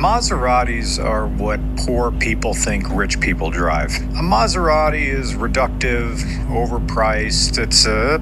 Maseratis are what poor people think rich people drive. A Maserati is reductive, overpriced. It's a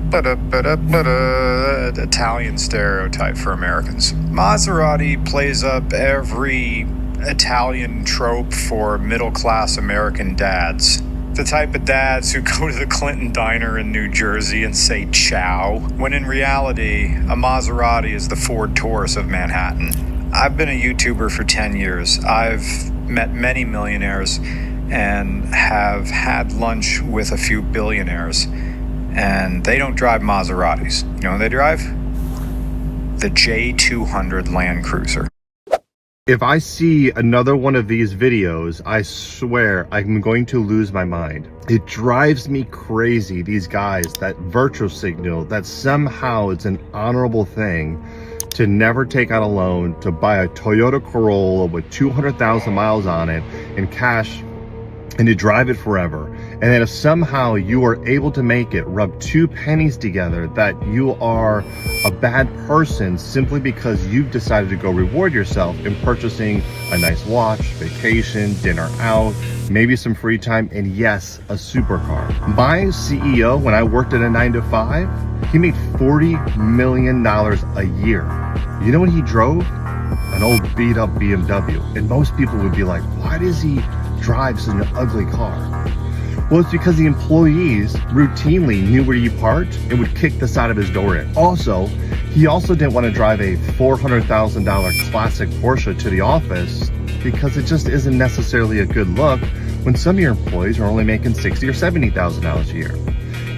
Italian stereotype for Americans. Maserati plays up every Italian trope for middle-class American dads. The type of dads who go to the Clinton Diner in New Jersey and say ciao, when in reality, a Maserati is the Ford Taurus of Manhattan. I've been a YouTuber for 10 years. I've met many millionaires and have had lunch with a few billionaires, and they don't drive Maseratis. You know what they drive? The J200 Land Cruiser. If I see another one of these videos, I swear I'm going to lose my mind. It drives me crazy, these guys that virtue signal that somehow it's an honorable thing to never take out a loan to buy a Toyota Corolla with 200,000 miles on it in cash and to drive it forever. And then if somehow you are able to make it, rub two pennies together, that you are a bad person simply because you've decided to go reward yourself in purchasing a nice watch, vacation, dinner out, maybe some free time, and yes, a supercar. My CEO, when I worked at a 9-to-5, he made $40 million a year. You know what he drove? An old beat up BMW. And most people would be like, why does he drive such an ugly car? Well, it's because the employees routinely knew where you parked and would kick the side of his door in. Also, he also didn't want to drive a $400,000 classic Porsche to the office because it just isn't necessarily a good look when some of your employees are only making $60,000 or $70,000 a year.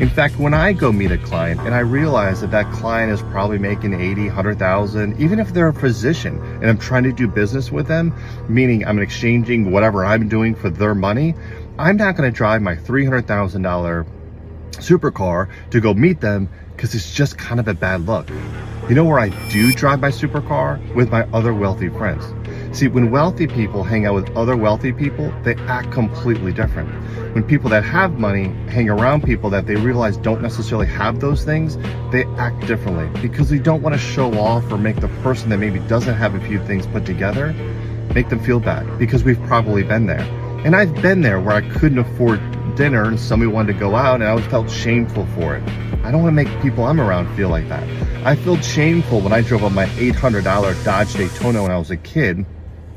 In fact, when I go meet a client and I realize that that client is probably making $80,000, $100,000, even if they're a physician and I'm trying to do business with them, meaning I'm exchanging whatever I'm doing for their money, I'm not going to drive my $300,000 supercar to go meet them because it's just kind of a bad look. You know where I do drive my supercar? With my other wealthy friends. See, when wealthy people hang out with other wealthy people, they act completely different. When people that have money hang around people that they realize don't necessarily have those things, they act differently because they don't want to show off or make the person that maybe doesn't have a few things put together, make them feel bad, because we've probably been there. And I've been there where I couldn't afford dinner and somebody wanted to go out and I felt shameful for it. I don't want to make people I'm around feel like that. I felt shameful when I drove up my $800 Dodge Daytona when I was a kid,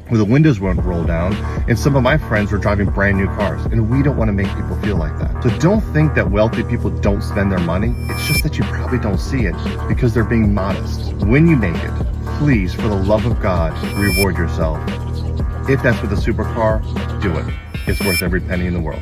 where the windows weren't rolled down, and some of my friends were driving brand new cars, and we don't want to make people feel like that. So don't think that wealthy people don't spend their money. It's just that you probably don't see it because they're being modest. When you make it, please, for the love of God, reward yourself. If that's with a supercar, do it. It's worth every penny in the world.